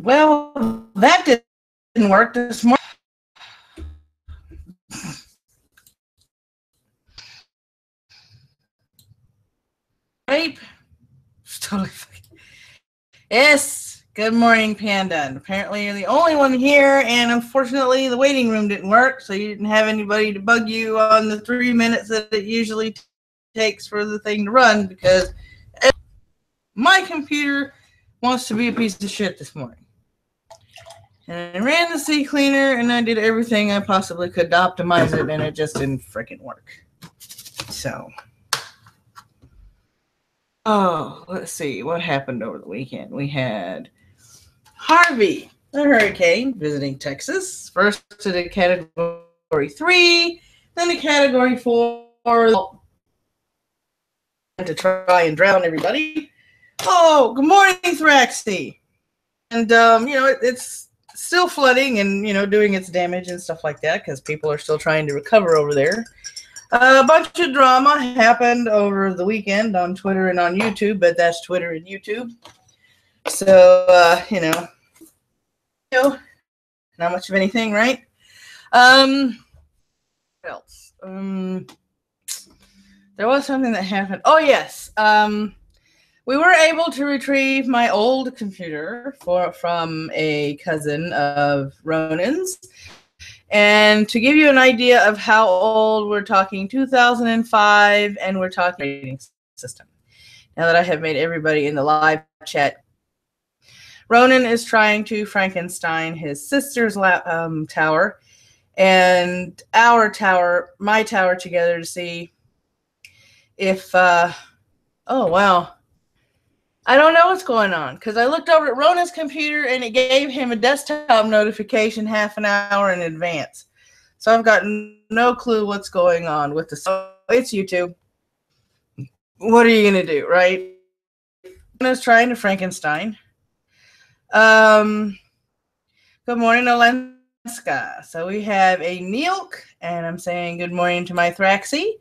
Well, that didn't work this morning. Right? It's totally fine. Yes. Good morning, Panda. And apparently you're the only one here, and unfortunately the waiting room didn't work, so you didn't have anybody to bug you on the 3 minutes that it usually takes for the thing to run, because my computer wants to be a piece of shit this morning. And I ran the sea cleaner, and I did everything I possibly could to optimize it, and it just didn't freaking work. So, let's see. What happened over the weekend? We had Harvey, the hurricane, visiting Texas. First to the Category 3, then the Category 4, to try and drown everybody. Oh, good morning, Thraxy. And, it's still flooding and, doing its damage and stuff like that because people are still trying to recover over there. A bunch of drama happened over the weekend on Twitter and on YouTube, but that's Twitter and YouTube. So, not much of anything, right? What else? There was something that happened. Oh, yes. We were able to retrieve my old computer from a cousin of Ronan's. And to give you an idea of how old, we're talking 2005, and we're talking rating system. Now that I have made everybody in the live chat, Ronan is trying to Frankenstein his sister's tower and our tower, my tower, together to see if, oh, wow. I don't know what's going on because I looked over at Ronan's computer and it gave him a desktop notification half an hour in advance. So I've got no clue what's going on with the. So it's YouTube. What are you going to do, right? Rona's trying to Frankenstein. Good morning, Olenska. So we have a Neilk, and I'm saying good morning to my Thraxy.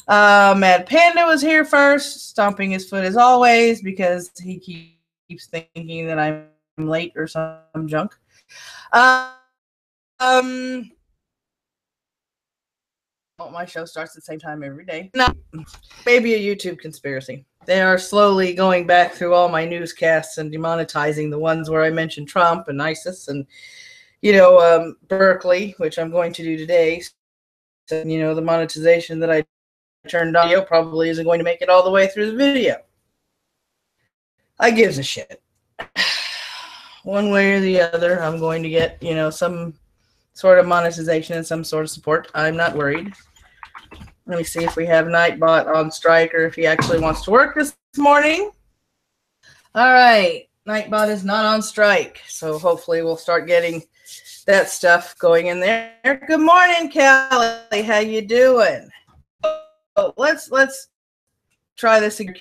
Mad Panda was here first, stomping his foot as always because he keeps thinking that I'm late or some junk. Oh, my show starts at the same time every day. No, maybe a YouTube conspiracy. They are slowly going back through all my newscasts and demonetizing the ones where I mentioned Trump and ISIS and, Berkeley, which I'm going to do today. So, the monetization that I turned on probably isn't going to make it all the way through the video. I gives a shit. One way or the other, I'm going to get, some sort of monetization and some sort of support. I'm not worried. Let me see if we have Nightbot on strike or if he actually wants to work this morning. All right. Nightbot is not on strike, so hopefully we'll start getting that stuff going in there. Good morning, Callie. How you doing? Oh, let's try this again.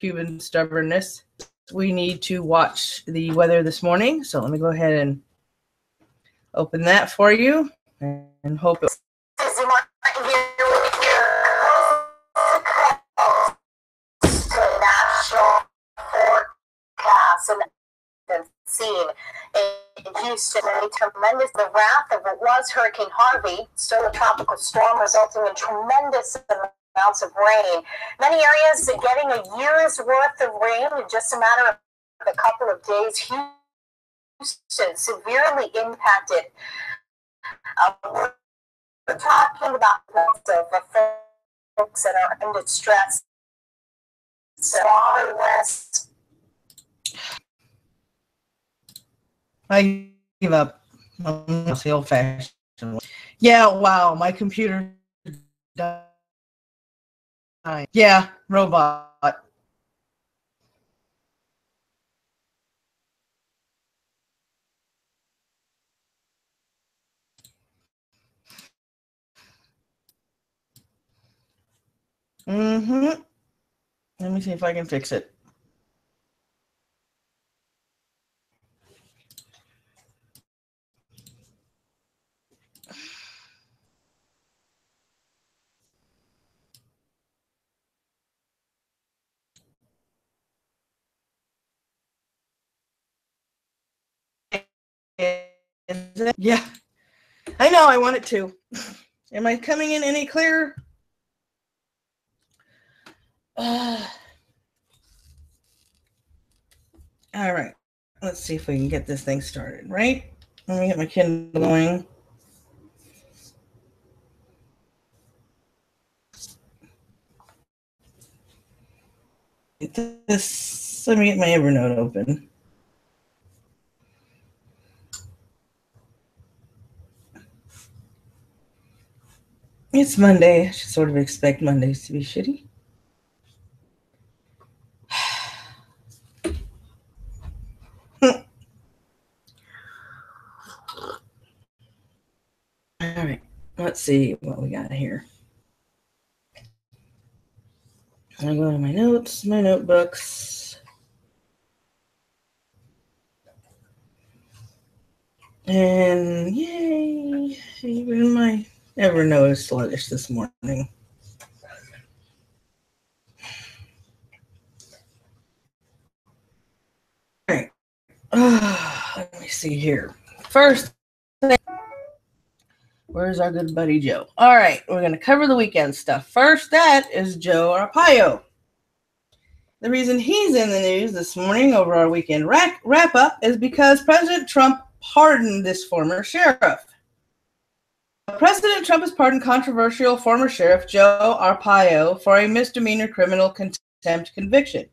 Cuban stubbornness. We need to watch the weather this morning, so let me go ahead and open that for you and hope it. Scene in Houston, and tremendous. The wrath of what was Hurricane Harvey, still a tropical storm, resulting in tremendous amounts of rain. Many areas are getting a year's worth of rain in just a matter of a couple of days. Houston severely impacted. We're talking about lots of folks that are in distress. So, West. I give up. That's the old-fashioned way. Yeah, wow, my computer died. Yeah, robot. Let me see if I can fix it. Yeah, I know. I want it to. Am I coming in any clearer? All right. Let's see if we can get this thing started, right? Let me get my Kindle going. Let me get my Evernote open. It's Monday. I should sort of expect Mondays to be shitty. All right. Let's see what we got here. I go to my notes, my notebooks. And yay, even my Evernote is sluggish this morning. All right. Let me see here. First, where's our good buddy Joe? All right, we're going to cover the weekend stuff. First, that is Joe Arpaio. The reason he's in the news this morning over our weekend wrap-up is because President Trump pardoned this former sheriff. President Trump has pardoned controversial former sheriff Joe Arpaio for a misdemeanor criminal contempt conviction.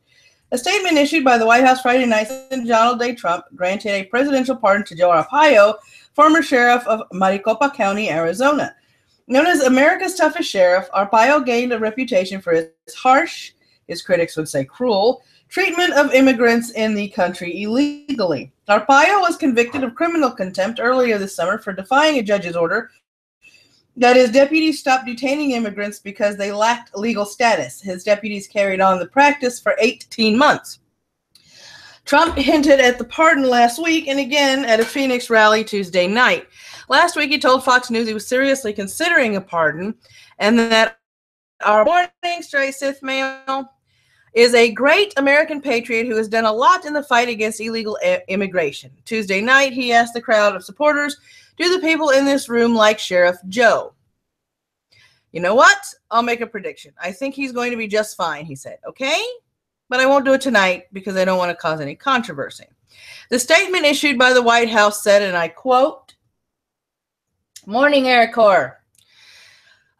A statement issued by the White House Friday night said Donald J. Trump granted a presidential pardon to Joe Arpaio, former sheriff of Maricopa County, Arizona. Known as America's toughest sheriff, Arpaio gained a reputation for his harsh, his critics would say cruel, treatment of immigrants in the country illegally. Arpaio was convicted of criminal contempt earlier this summer for defying a judge's order that his deputies stopped detaining immigrants because they lacked legal status. His deputies carried on the practice for 18 months. Trump hinted at the pardon last week and again at a Phoenix rally Tuesday night. Last week, he told Fox News he was seriously considering a pardon and that our morning straight Sith male is a great American patriot who has done a lot in the fight against illegal immigration. Tuesday night, he asked the crowd of supporters, do the people in this room like Sheriff Joe? You know what? I'll make a prediction. I think he's going to be just fine, he said. Okay? But I won't do it tonight because I don't want to cause any controversy. The statement issued by the White House said, and I quote, Morning, AirCorps.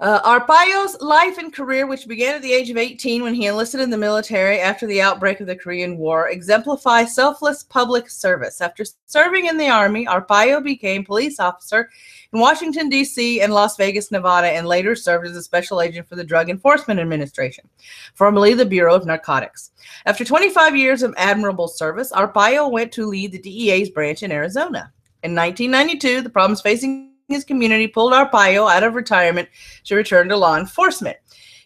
Arpaio's life and career, which began at the age of 18 when he enlisted in the military after the outbreak of the Korean War, exemplify selfless public service. After serving in the Army, Arpaio became police officer in Washington, D.C. and Las Vegas, Nevada, and later served as a special agent for the Drug Enforcement Administration, formerly the Bureau of Narcotics. After 25 years of admirable service, Arpaio went to lead the DEA's branch in Arizona. In 1992, the problems facing his community pulled Arpaio out of retirement to return to law enforcement.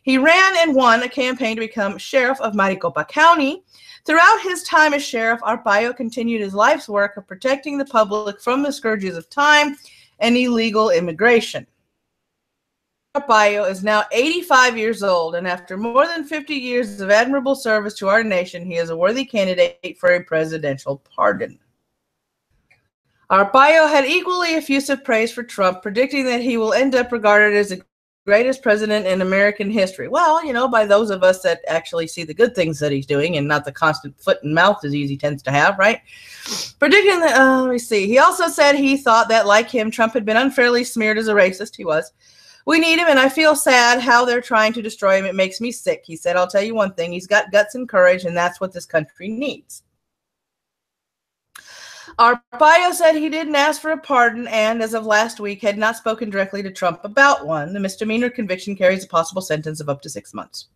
He ran and won a campaign to become sheriff of Maricopa County. Throughout his time as sheriff, Arpaio continued his life's work of protecting the public from the scourges of time and illegal immigration. Arpaio is now 85 years old, and after more than 50 years of admirable service to our nation, he is a worthy candidate for a presidential pardon. Arpaio had equally effusive praise for Trump, predicting that he will end up regarded as the greatest president in American history. Well, you know, by those of us that actually see the good things that he's doing and not the constant foot and mouth disease he tends to have, right? Predicting that, let me see. He also said he thought that, like him, Trump had been unfairly smeared as a racist. He was. We need him, and I feel sad how they're trying to destroy him. It makes me sick. He said, I'll tell you one thing. He's got guts and courage, and that's what this country needs. Arpaio said he didn't ask for a pardon and, as of last week, had not spoken directly to Trump about one. The misdemeanor conviction carries a possible sentence of up to 6 months.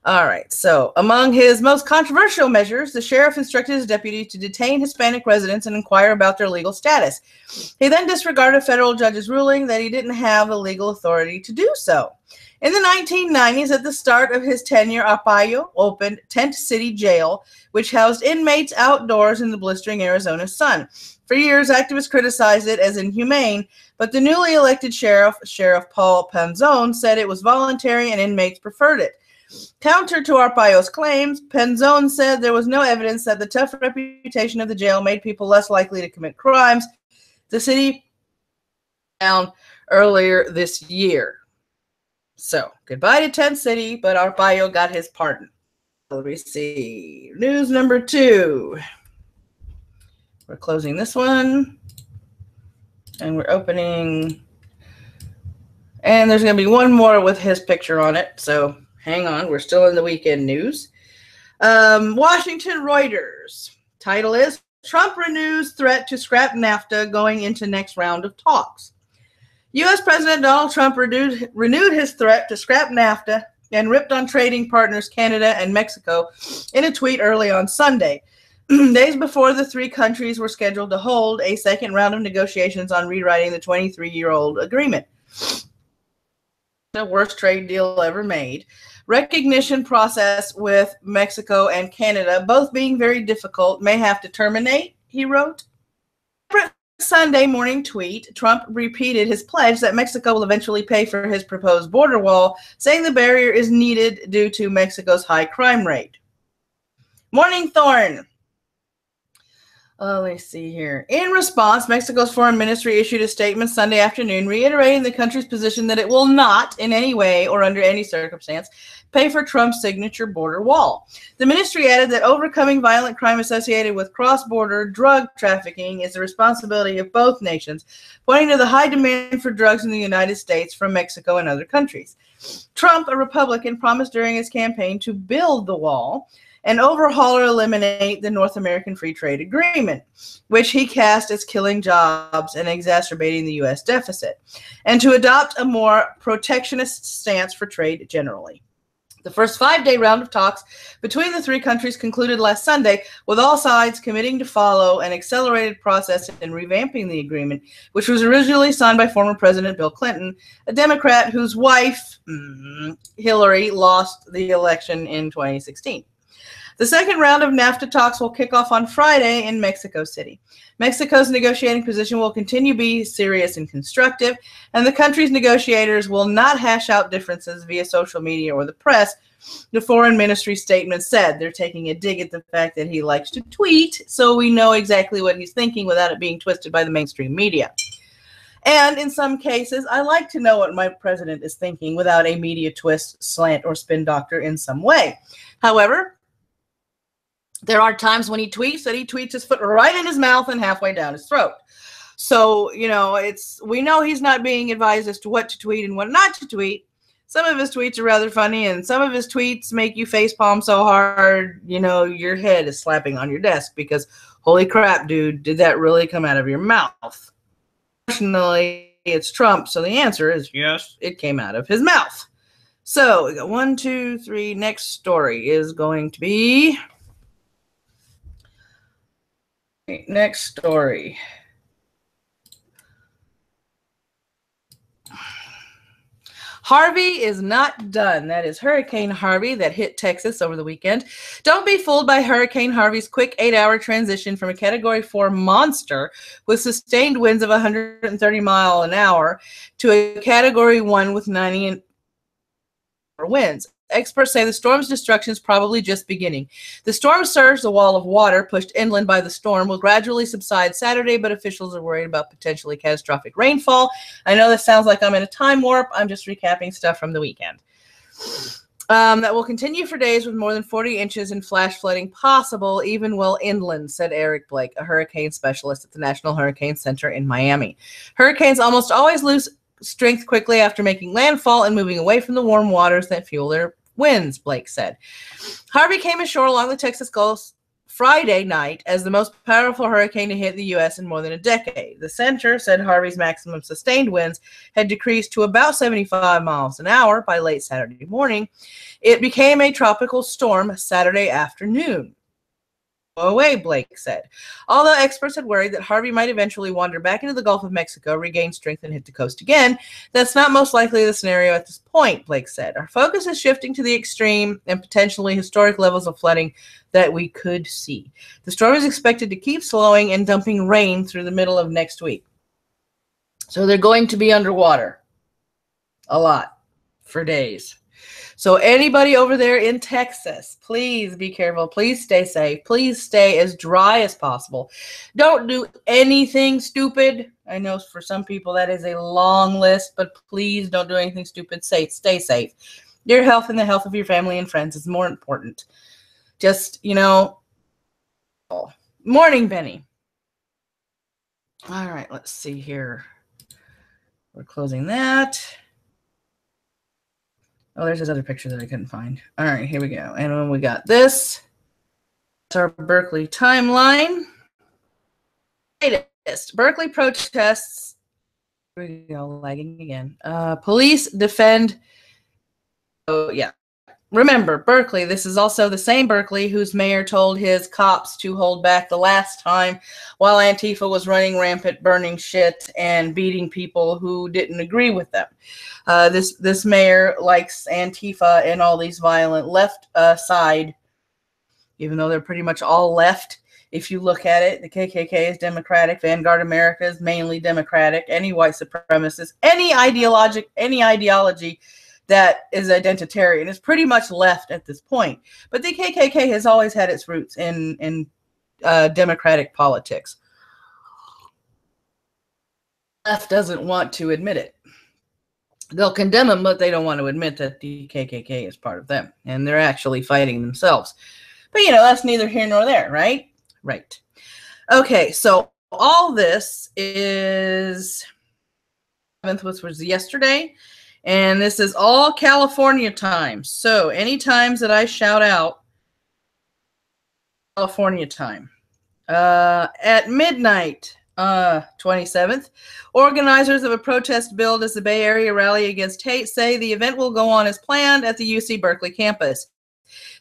All right, so among his most controversial measures, the sheriff instructed his deputy to detain Hispanic residents and inquire about their legal status. He then disregarded a federal judge's ruling that he didn't have the legal authority to do so. In the 1990s, at the start of his tenure, Arpaio opened Tent City Jail, which housed inmates outdoors in the blistering Arizona sun. For years, activists criticized it as inhumane, but the newly elected sheriff, Sheriff Paul Panzone, said it was voluntary and inmates preferred it. Counter to Arpaio's claims, Penzone said there was no evidence that the tough reputation of the jail made people less likely to commit crimes. The city down earlier this year. So, goodbye to Tent City, but Arpaio got his pardon. Let me see. News number 2. We're closing this one. And we're opening. And there's going to be one more with his picture on it. So, hang on. We're still in the weekend news. Washington Reuters. Title is, Trump renews threat to scrap NAFTA going into next round of talks. U.S. President Donald Trump renewed his threat to scrap NAFTA and ripped on trading partners Canada and Mexico in a tweet early on Sunday, days before the 3 countries were scheduled to hold a second round of negotiations on rewriting the 23-year-old agreement. The worst trade deal ever made. Recognition process with Mexico and Canada, both being very difficult, may have to terminate, he wrote. Sunday morning tweet, Trump repeated his pledge that Mexico will eventually pay for his proposed border wall, saying the barrier is needed due to Mexico's high crime rate. Morning Thorn. Let's see here. In response, Mexico's foreign ministry issued a statement Sunday afternoon reiterating the country's position that it will not, in any way or under any circumstance, pay for Trump's signature border wall. The ministry added that overcoming violent crime associated with cross-border drug trafficking is the responsibility of both nations, pointing to the high demand for drugs in the United States from Mexico and other countries. Trump, a Republican, promised during his campaign to build the wall and overhaul or eliminate the North American Free Trade Agreement, which he cast as killing jobs and exacerbating the U.S. deficit, and to adopt a more protectionist stance for trade generally. The first 5-day round of talks between the 3 countries concluded last Sunday, with all sides committing to follow an accelerated process in revamping the agreement, which was originally signed by former President Bill Clinton, a Democrat whose wife, Hillary, lost the election in 2016. The second round of NAFTA talks will kick off on Friday in Mexico City. Mexico's negotiating position will continue to be serious and constructive, and the country's negotiators will not hash out differences via social media or the press, the foreign ministry statement said. They're taking a dig at the fact that he likes to tweet, so we know exactly what he's thinking without it being twisted by the mainstream media. And in some cases, I like to know what my president is thinking without a media twist, slant, or spin doctor in some way. However, there are times when he tweets that he tweets his foot right in his mouth and halfway down his throat. So, you know, we know he's not being advised as to what to tweet and what not to tweet. Some of his tweets are rather funny, and some of his tweets make you facepalm so hard, you know, your head is slapping on your desk because, holy crap, dude, did that really come out of your mouth? Fortunately, it's Trump, so the answer is yes, it came out of his mouth. So, we got 1, 2, 3. Next story is going to be... Next story. Harvey is not done. That is Hurricane Harvey that hit Texas over the weekend. Don't be fooled by Hurricane Harvey's quick 8-hour transition from a Category 4 monster with sustained winds of 130 miles an hour to a Category 1 with 90 winds. Experts say the storm's destruction is probably just beginning. The storm surge, a wall of water pushed inland by the storm, will gradually subside Saturday, but officials are worried about potentially catastrophic rainfall. I know this sounds like I'm in a time warp. I'm just recapping stuff from the weekend. That will continue for days with more than 40 inches in flash flooding possible, even well inland, said Eric Blake, a hurricane specialist at the National Hurricane Center in Miami. Hurricanes almost always lose strength quickly after making landfall and moving away from the warm waters that fuel their winds, Blake said. Harvey came ashore along the Texas Gulf Friday night as the most powerful hurricane to hit the U.S. in more than a decade. The center said Harvey's maximum sustained winds had decreased to about 75 miles an hour by late Saturday morning. It became a tropical storm Saturday afternoon. Go away, Blake said. Although experts had worried that Harvey might eventually wander back into the Gulf of Mexico, regain strength, and hit the coast again, that's not most likely the scenario at this point, Blake said. Our focus is shifting to the extreme and potentially historic levels of flooding that we could see. The storm is expected to keep slowing and dumping rain through the middle of next week. So they're going to be underwater a lot for days. So anybody over there in Texas, please be careful. Please stay safe. Please stay as dry as possible. Don't do anything stupid. I know for some people that is a long list, but please don't do anything stupid. Stay safe. Your health and the health of your family and friends is more important. Just, you know, morning, Benny. All right, let's see here. We're closing that. Oh, there's this other picture that I couldn't find. All right, here we go. And when we got this, that's our Berkeley timeline. Latest Berkeley protests. Here we go, lagging again. Police defend. Oh, yeah. Remember, Berkeley, this is also the same Berkeley whose mayor told his cops to hold back the last time while Antifa was running rampant, burning shit and beating people who didn't agree with them. This mayor likes Antifa and all these violent left side, even though they're pretty much all left. If you look at it, the KKK is Democratic, Vanguard America is mainly Democratic, any white supremacist, any ideology that is identitarian is pretty much left at this point. But the KKK has always had its roots in democratic politics. Left doesn't want to admit it. They'll condemn them, but they don't want to admit that the KKK is part of them. And they're actually fighting themselves. But, you know, that's neither here nor there, right? Right. Okay, so all this is... 7th, which was yesterday. And this is all California time. So any times that I shout out, California time. At midnight, 27th, organizers of a protest billed as the Bay Area Rally Against Hate say the event will go on as planned at the UC Berkeley campus.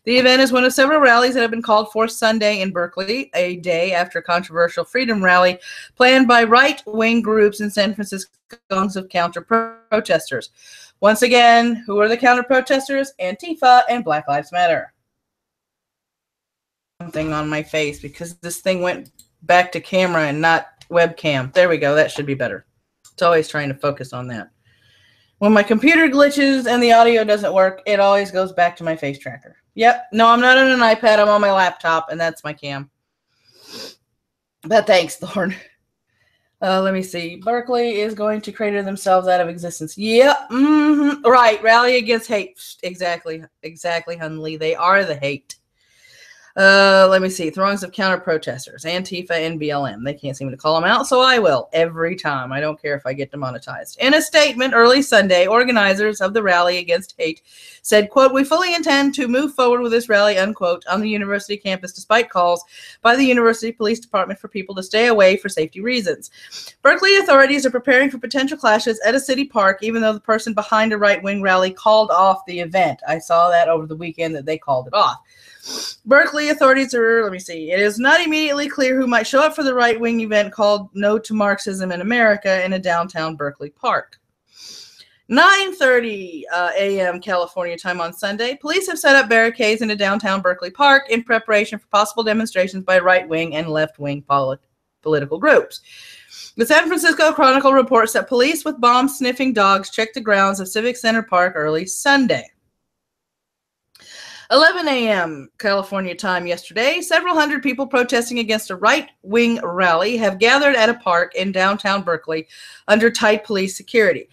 The event is one of several rallies that have been called for Sunday in Berkeley, a day after a controversial freedom rally planned by right-wing groups in San Francisco of counter-protesters. Once again, who are the counter-protesters? Antifa and Black Lives Matter. Something on my face because this thing went back to camera and not webcam. There we go. That should be better. It's always trying to focus on that. When my computer glitches and the audio doesn't work, it always goes back to my face tracker. Yep. No, I'm not on an iPad. I'm on my laptop, and that's my cam. But thanks, Lord. Let me see. Berkeley is going to crater themselves out of existence. Yep. Right. Rally against hate. Exactly. Exactly, Hunley. They are the hate. Let me see. Throngs of counter-protesters. Antifa and BLM. They can't seem to call them out, so I will. Every time. I don't care if I get demonetized. In a statement early Sunday, organizers of the rally against hate said, quote, "We fully intend to move forward with this rally," unquote, on the university campus despite calls by the university police department for people to stay away for safety reasons. Berkeley authorities are preparing for potential clashes at a city park, even though the person behind a right-wing rally called off the event. I saw that over the weekend that they called it off. Berkeley authorities are, let me see, it is not immediately clear who might show up for the right-wing event called No to Marxism in America in a downtown Berkeley park. 9:30 a.m. California time on Sunday, police have set up barricades in a downtown Berkeley park in preparation for possible demonstrations by right-wing and left-wing political groups. The San Francisco Chronicle reports that police with bomb-sniffing dogs checked the grounds of Civic Center Park early Sunday. 11 a.m. California time yesterday, several hundred people protesting against a right-wing rally have gathered at a park in downtown Berkeley under tight police security.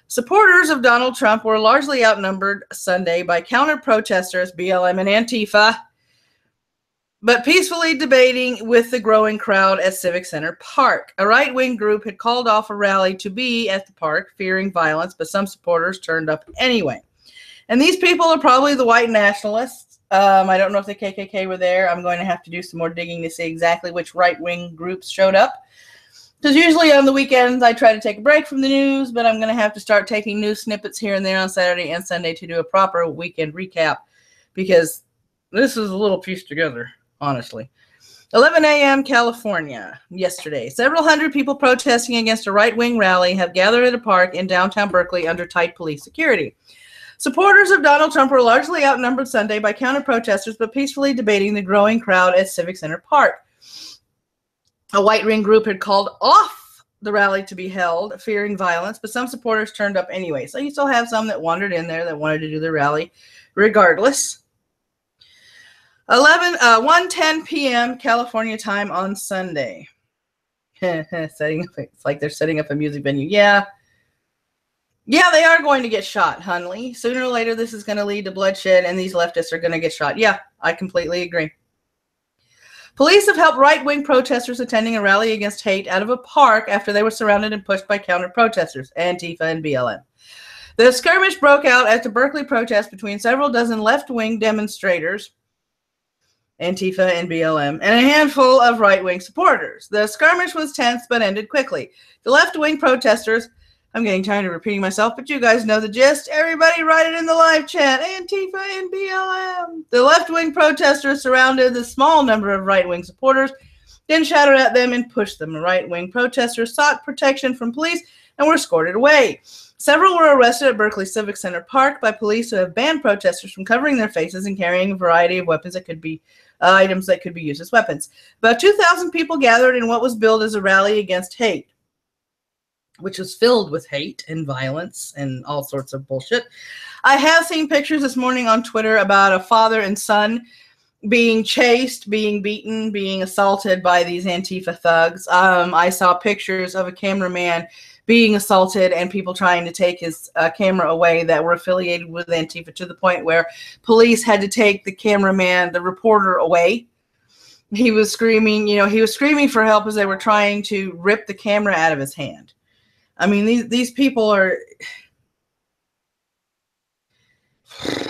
Supporters of Donald Trump were largely outnumbered Sunday by counter-protesters, BLM and Antifa, but peacefully debating with the growing crowd at Civic Center Park. A right-wing group had called off a rally to be at the park, fearing violence, but some supporters turned up anyway. And these people are probably the white nationalists. I don't know if the KKK were there. I'm going to have to do some more digging to see exactly which right-wing groups showed up. Because usually on the weekends, I try to take a break from the news, but I'm going to have to start taking news snippets here and there on Saturday and Sunday to do a proper weekend recap. Because this is a little pieced together, honestly. 11 a.m. California yesterday. Several hundred people protesting against a right-wing rally have gathered at a park in downtown Berkeley under tight police security. Supporters of Donald Trump were largely outnumbered Sunday by counter-protesters, but peacefully debating the growing crowd at Civic Center Park. A white-wing group had called off the rally to be held, fearing violence, but some supporters turned up anyway. So you still have some that wandered in there that wanted to do the rally regardless. 1:10 p.m. California time on Sunday. It's like they're setting up a music venue. Yeah, they are going to get shot, Hunley. Sooner or later, this is going to lead to bloodshed, and these leftists are going to get shot. Yeah, I completely agree. Police have helped right-wing protesters attending a rally against hate out of a park after they were surrounded and pushed by counter-protesters, Antifa and BLM. The skirmish broke out at the Berkeley protest between several dozen left-wing demonstrators, Antifa and BLM, and a handful of right-wing supporters. The skirmish was tense but ended quickly. The left-wing protesters, I'm getting tired of repeating myself, but you guys know the gist. Everybody write it in the live chat. Antifa and BLM. The left-wing protesters surrounded the small number of right-wing supporters, then shouted at them and pushed them. The right-wing protesters sought protection from police and were escorted away. Several were arrested at Berkeley Civic Center Park by police who have banned protesters from covering their faces and carrying a variety of weapons that could be items that could be used as weapons. About 2,000 people gathered in what was billed as a rally against hate, which was filled with hate and violence and all sorts of bullshit. I have seen pictures this morning on Twitter about a father and son being chased, being beaten, being assaulted by these Antifa thugs. I saw pictures of a cameraman being assaulted and people trying to take his camera away that were affiliated with Antifa, to the point where police had to take the cameraman, the reporter, away. He was screaming, he was screaming for help as they were trying to rip the camera out of his hand. I mean, these people are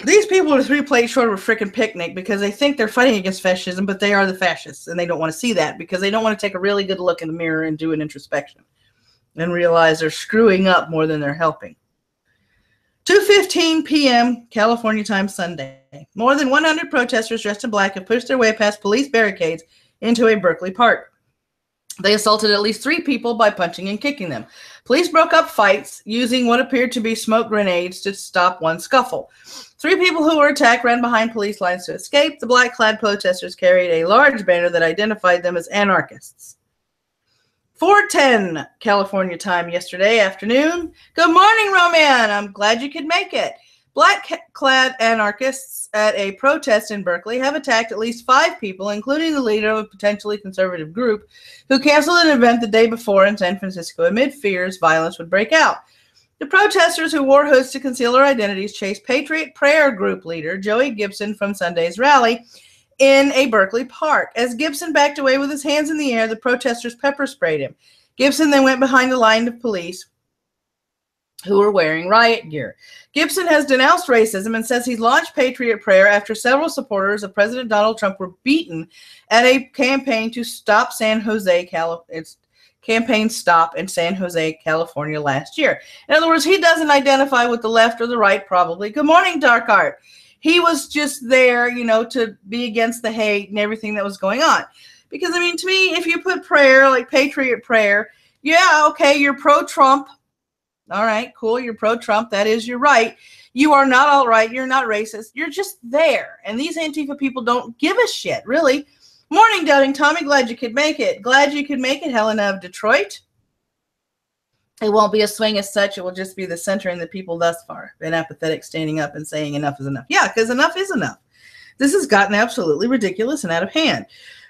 3 plates short of a freaking picnic because they think they're fighting against fascism, but they are the fascists, and they don't want to see that because they don't want to take a really good look in the mirror and do an introspection and realize they're screwing up more than they're helping. 2:15 p.m. California time Sunday. More than 100 protesters dressed in black have pushed their way past police barricades into a Berkeley park. They assaulted at least 3 people by punching and kicking them. Police broke up fights using what appeared to be smoke grenades to stop one scuffle. 3 people who were attacked ran behind police lines to escape. The black-clad protesters carried a large banner that identified them as anarchists. 4:10 California time yesterday afternoon. Good morning, Roman. I'm glad you could make it. Black-clad anarchists at a protest in Berkeley have attacked at least 5 people, including the leader of a potentially conservative group, who canceled an event the day before in San Francisco amid fears violence would break out. The protesters, who wore hoods to conceal their identities, chased Patriot Prayer Group leader Joey Gibson from Sunday's rally in a Berkeley park. As Gibson backed away with his hands in the air, the protesters pepper sprayed him. Gibson then went behind the line of police who were wearing riot gear. Gibson has denounced racism and says he's launched Patriot Prayer after several supporters of President Donald Trump were beaten at a campaign to stop campaign stop in San Jose, California last year. In other words, he doesn't identify with the left or the right, probably. Good morning, Dark Art. He was just there, to be against the hate and everything that was going on. Because, to me, if you put prayer, like Patriot Prayer, yeah, okay, you're pro-Trump. All right, cool, you're pro-Trump. That is your right. You are not all right. You're not racist. You're just there. And these Antifa people don't give a shit, really. Morning, Doubting Tommy. Glad you could make it. Glad you could make it, Helena of Detroit. It won't be a swing as such. It will just be the centering the people thus far. Been apathetic, standing up and saying enough is enough. Yeah, because enough is enough. This has gotten absolutely ridiculous and out of hand.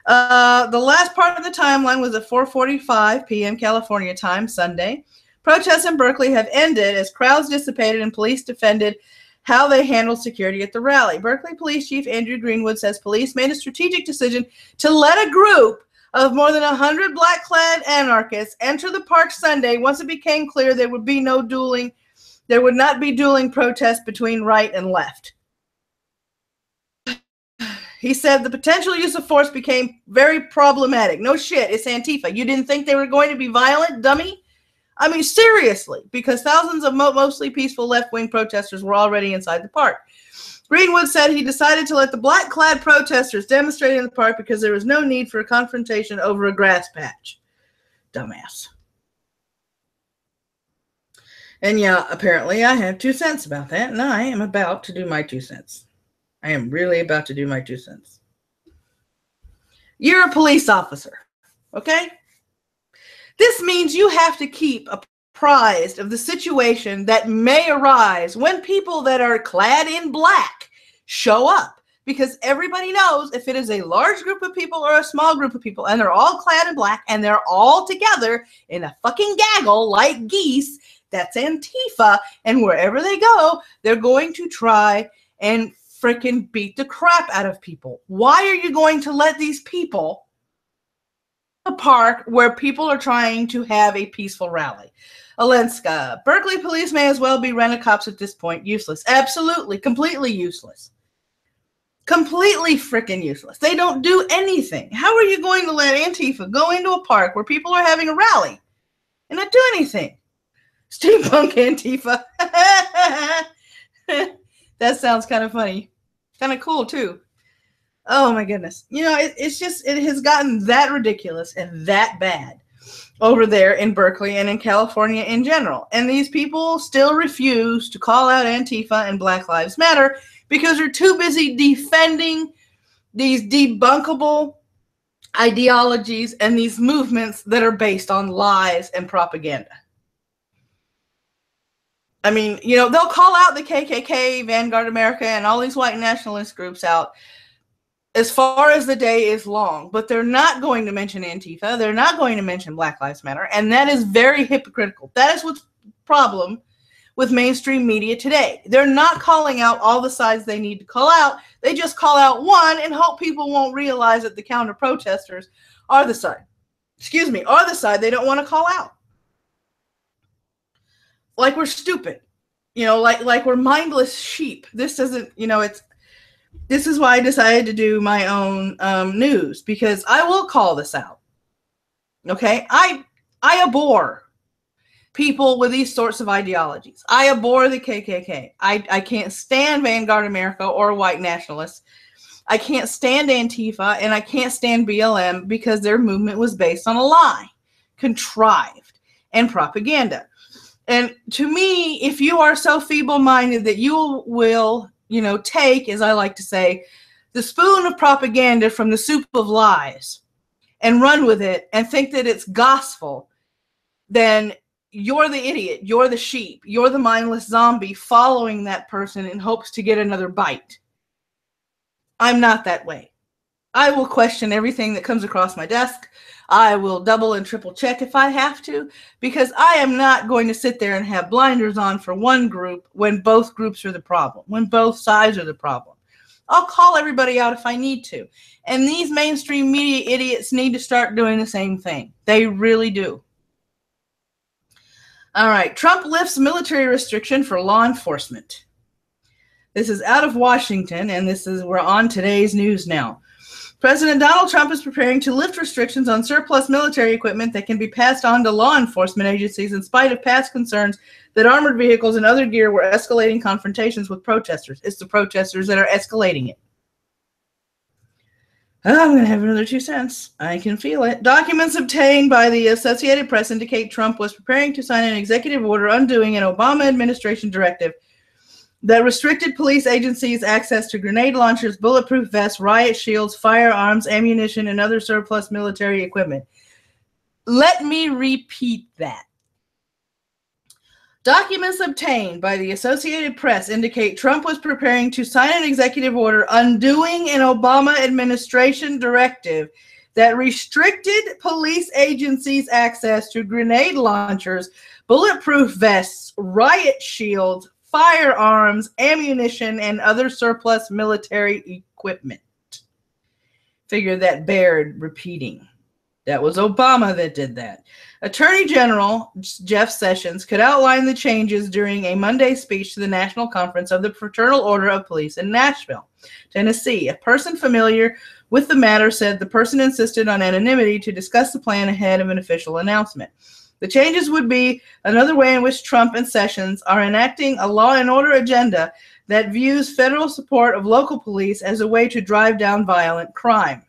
The last part of the timeline was at 4:45 p.m. California time, Sunday. Protests in Berkeley have ended as crowds dissipated and police defended how they handled security at the rally. Berkeley Police Chief Andrew Greenwood says police made a strategic decision to let a group of more than 100 black-clad anarchists enter the park Sunday once it became clear there would be no dueling. There would not be dueling protests between right and left. He said the potential use of force became very problematic. No shit, it's Antifa. You didn't think they were going to be violent, dummy? Seriously, because thousands of mostly peaceful left-wing protesters were already inside the park. Greenwood said he decided to let the black-clad protesters demonstrate in the park because there was no need for a confrontation over a grass patch. Dumbass. And yeah, apparently I have 2 cents about that, and I am about to do my 2 cents. I am really about to do my 2 cents. You're a police officer, okay? This means you have to keep apprised of the situation that may arise when people that are clad in black show up. Because everybody knows if it is a large group of people or a small group of people and they're all clad in black and they're all together in a fucking gaggle like geese, that's Antifa. And wherever they go, they're going to try and freaking beat the crap out of people. Why are you going to let these people a park where people are trying to have a peaceful rally? Alenska, Berkeley police may as well be rent-a-cops at this point. Useless. Absolutely. Completely useless. Completely freaking useless. They don't do anything. How are you going to let Antifa go into a park where people are having a rally and not do anything? Steampunk Antifa. That sounds kind of funny. Kind of cool, too. Oh, my goodness. You know, it has gotten that ridiculous and that bad over there in Berkeley and in California in general. And these people still refuse to call out Antifa and Black Lives Matter because they're too busy defending these debunkable ideologies and these movements that are based on lies and propaganda. I mean, you know, they'll call out the KKK, Vanguard America, and all these white nationalist groups out as far as the day is long, but they're not going to mention Antifa. They're not going to mention Black Lives Matter, and that is very hypocritical. That is what's the problem with mainstream media today. They're not calling out all the sides they need to call out. They just call out one and hope people won't realize that the counter protesters are the side. Are the side they don't want to call out. Like we're stupid. You know, like we're mindless sheep. This doesn't, you know, this is why I decided to do my own news, because I will call this out. Okay? I abhor people with these sorts of ideologies. I abhor the KKK. I can't stand Vanguard America or white nationalists. I can't stand Antifa, and I can't stand BLM because their movement was based on a lie, contrived, and propaganda. And to me, if you are so feeble-minded that you will, you know, take, as I like to say, the spoon of propaganda from the soup of lies and run with it and think that it's gospel, then you're the idiot, you're the sheep, you're the mindless zombie following that person in hopes to get another bite. I'm not that way. I will question everything that comes across my desk. I will double and triple check if I have to, because I am not going to sit there and have blinders on for one group when both groups are the problem, when both sides are the problem. I'll call everybody out if I need to. And these mainstream media idiots need to start doing the same thing. They really do. All right. Trump lifts military restriction for law enforcement. This is out of Washington, and we're on today's news now. President Donald Trump is preparing to lift restrictions on surplus military equipment that can be passed on to law enforcement agencies in spite of past concerns that armored vehicles and other gear were escalating confrontations with protesters. It's the protesters that are escalating it. Oh, I'm going to have another 2 cents. I can feel it. Documents obtained by the Associated Press indicate Trump was preparing to sign an executive order undoing an Obama administration directive that restricted police agencies' access to grenade launchers, bulletproof vests, riot shields, firearms, ammunition, and other surplus military equipment. Let me repeat that. Documents obtained by the Associated Press indicate Trump was preparing to sign an executive order undoing an Obama administration directive that restricted police agencies' access to grenade launchers, bulletproof vests, riot shields, firearms, ammunition, and other surplus military equipment. Figure that bared repeating. That was Obama that did that. Attorney General Jeff Sessions could outline the changes during a Monday speech to the National Conference of the Fraternal Order of Police in Nashville, Tennessee. A person familiar with the matter said the person insisted on anonymity to discuss the plan ahead of an official announcement. The changes would be another way in which Trump and Sessions are enacting a law and order agenda that views federal support of local police as a way to drive down violent crime.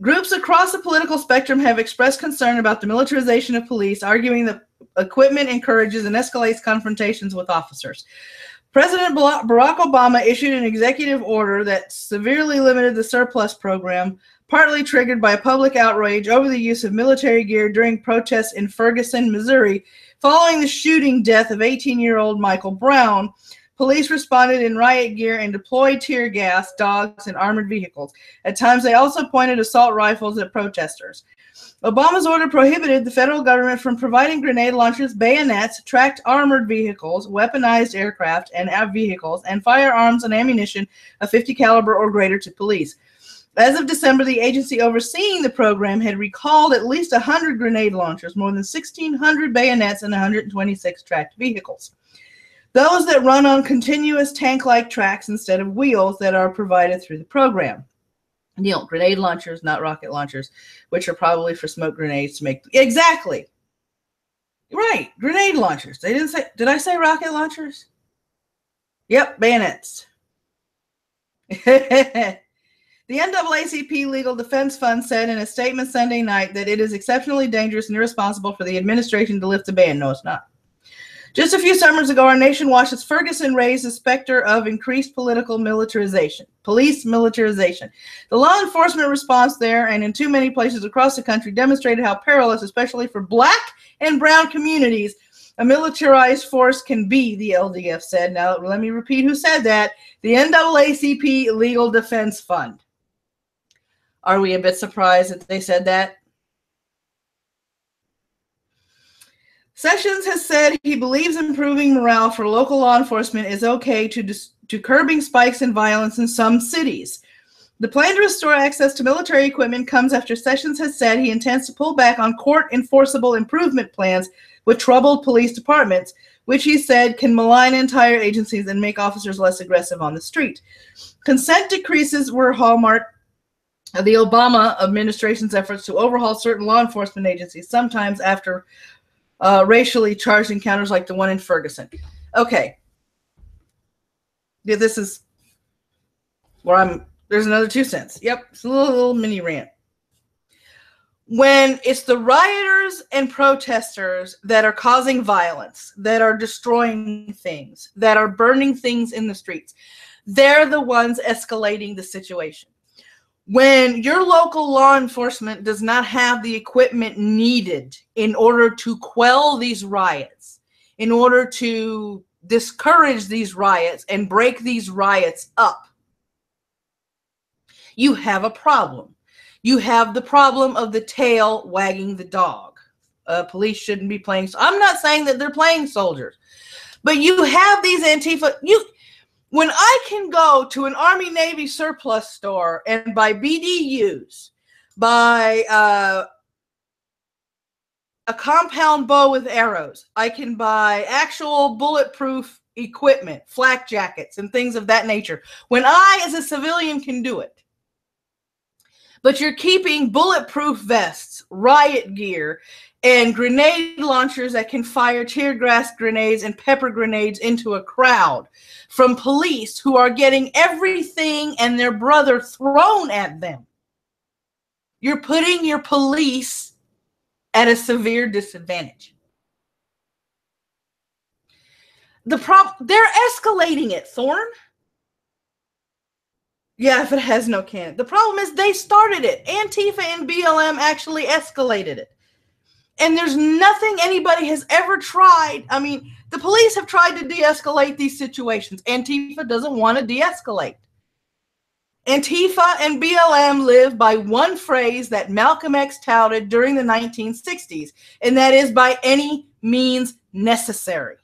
Groups across the political spectrum have expressed concern about the militarization of police, arguing that equipment encourages and escalates confrontations with officers. President Barack Obama issued an executive order that severely limited the surplus program, partly triggered by public outrage over the use of military gear during protests in Ferguson, Missouri, following the shooting death of 18-year-old Michael Brown. Police responded in riot gear and deployed tear gas, dogs, and armored vehicles. At times, they also pointed assault rifles at protesters. Obama's order prohibited the federal government from providing grenade launchers, bayonets, tracked armored vehicles, weaponized aircraft and vehicles, and firearms and ammunition of .50 caliber or greater to police. As of December, the agency overseeing the program had recalled at least 100 grenade launchers, more than 1,600 bayonets, and 126 tracked vehicles. Those that run on continuous tank-like tracks instead of wheels that are provided through the program. Grenade launchers, not rocket launchers, which are probably for smoke grenades to make. Exactly. Right. Grenade launchers. They didn't say, did I say rocket launchers? Yep. Bayonets. The NAACP Legal Defense Fund said in a statement Sunday night that it is exceptionally dangerous and irresponsible for the administration to lift a ban. No, it's not. Just a few summers ago, our nation watched as Ferguson raised the specter of increased political militarization, police militarization. The law enforcement response there and in too many places across the country demonstrated how perilous, especially for Black and brown communities, a militarized force can be, the LDF said. Now, let me repeat who said that. The NAACP Legal Defense Fund. Are we a bit surprised that they said that? Sessions has said he believes improving morale for local law enforcement is okay to curbing spikes in violence in some cities. The plan to restore access to military equipment comes after Sessions has said he intends to pull back on court-enforceable improvement plans with troubled police departments, which he said can malign entire agencies and make officers less aggressive on the street. Consent decreases were hallmark of the Obama administration's efforts to overhaul certain law enforcement agencies, sometimes after racially charged encounters like the one in Ferguson. Okay. Yeah, this is where there's another 2 cents. Yep, it's a little mini rant. When it's the rioters and protesters that are causing violence, that are destroying things, that are burning things in the streets, they're the ones escalating the situation. When your local law enforcement does not have the equipment needed in order to quell these riots, in order to discourage these riots and break these riots up, you have a problem. You have the problem of the tail wagging the dog. Police shouldn't be playing. I'm not saying that they're playing soldiers, but you have these Antifa. When I can go to an Army Navy surplus store and buy BDUs, buy a compound bow with arrows, I can buy actual bulletproof equipment, flak jackets, and things of that nature. When I, as a civilian, can do it. But you're keeping bulletproof vests, riot gear, and grenade launchers that can fire tear gas grenades and pepper grenades into a crowd from police who are getting everything and their brother thrown at them. You're putting your police at a severe disadvantage. They're escalating it, Thorne. Yeah, if it has no cannon. The problem is they started it. Antifa and BLM actually escalated it. And there's nothing anybody has ever tried. I mean, the police have tried to de-escalate these situations. Antifa doesn't want to de-escalate. Antifa and BLM live by one phrase that Malcolm X touted during the 1960s, and that is by any means necessary.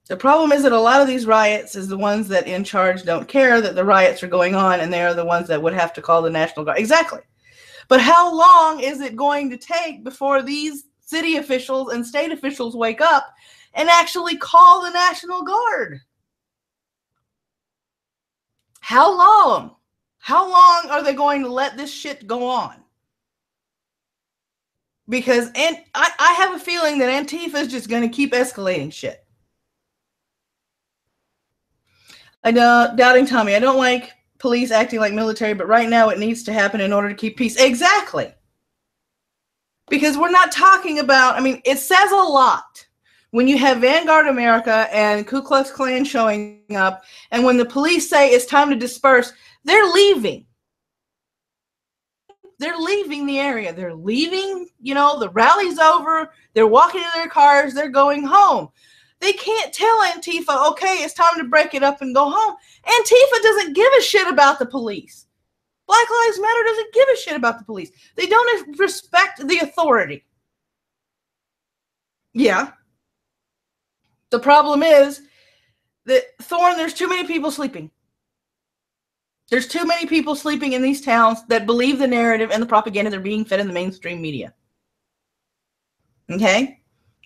The problem is that a lot of these riots is the ones that in charge don't care that the riots are going on, and they are the ones that would have to call the National Guard. Exactly. But how long is it going to take before these city officials and state officials wake up and actually call the National Guard? How long? How long are they going to let this shit go on? Because I have a feeling that Antifa is just going to keep escalating shit. Doubting Tommy, I don't like police acting like military, but right now it needs to happen in order to keep peace. Exactly. Because we're not talking about, I mean, it says a lot when you have Vanguard America and Ku Klux Klan showing up, and when the police say it's time to disperse, they're leaving. They're leaving the area. They're leaving, the rally's over. They're walking in their cars. They're going home. They can't tell Antifa, okay, it's time to break it up and go home. Antifa doesn't give a shit about the police. Black Lives Matter doesn't give a shit about the police. They don't respect the authority. Yeah. The problem is that, Thorne, there's too many people sleeping. There's too many people sleeping in these towns that believe the narrative and the propaganda they're being fed in the mainstream media. Okay?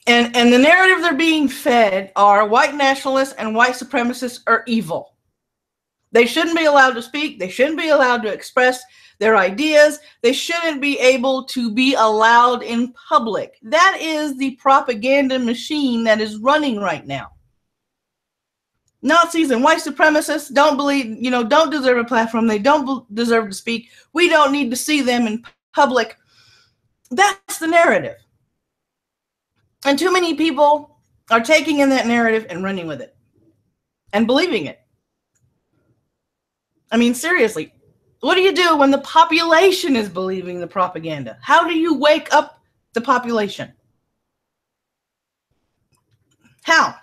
And the narrative they're being fed are white nationalists and white supremacists are evil. They shouldn't be allowed to speak. They shouldn't be allowed to express their ideas. They shouldn't be able to be allowed in public. That is the propaganda machine that is running right now. Nazis and white supremacists don't deserve a platform. They don't deserve to speak. We don't need to see them in public. That's the narrative. And too many people are taking in that narrative and running with it and believing it. I mean, seriously, what do you do when the population is believing the propaganda? How do you wake up the population? How?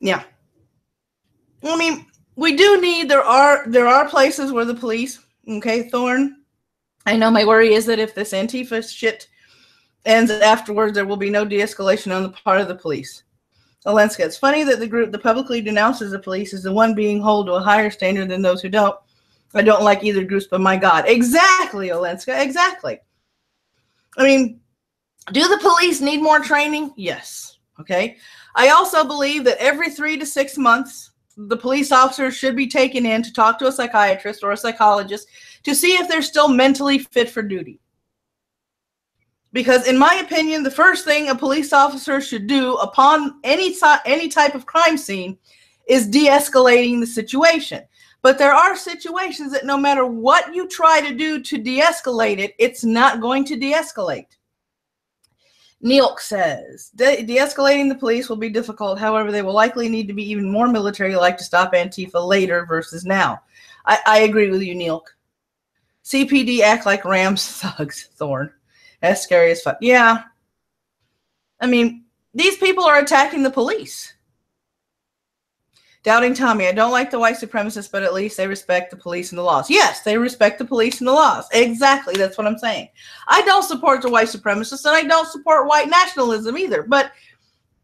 Yeah. I mean, we do need, there are places where the police, okay, Thorne, I know my worry is that if this Antifa shit ends afterwards, there will be no de-escalation on the part of the police. Olenska, it's funny that the group that publicly denounces the police is the one being held to a higher standard than those who don't. I don't like either groups, but my God. Exactly, Olenska, exactly. I mean, do the police need more training? Yes, okay. I also believe that every 3 to 6 months, the police officers should be taken in to talk to a psychiatrist or a psychologist to see if they're still mentally fit for duty. Because in my opinion, the first thing a police officer should do upon any type of crime scene is de-escalating the situation. But there are situations that no matter what you try to do to de-escalate it, it's not going to de-escalate. Neilk says, de-escalating the police will be difficult. However, they will likely need to be even more military-like to stop Antifa later versus now. I agree with you, Neilk. CPD act like Rams thugs, Thorne. That's scary as fuck. Yeah. I mean, these people are attacking the police. Doubting Tommy, I don't like the white supremacists, but at least they respect the police and the laws. Yes, they respect the police and the laws. Exactly. That's what I'm saying. I don't support the white supremacists, and I don't support white nationalism either. But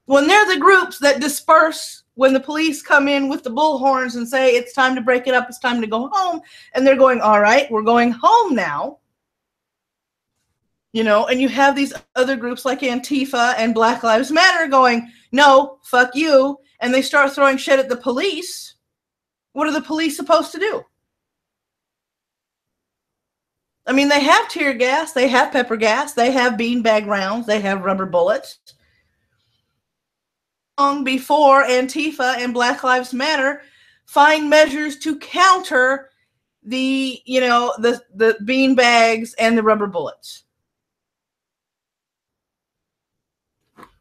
when they're the groups that disperse, when the police come in with the bullhorns and say, it's time to break it up, it's time to go home, and they're going, all right, we're going home now. And you have these other groups like Antifa and Black Lives Matter going, no, fuck you. And they start throwing shit at the police. What are the police supposed to do? I mean, they have tear gas, they have pepper gas, they have beanbag rounds, they have rubber bullets. Long before Antifa and Black Lives Matter find measures to counter the beanbags and the rubber bullets.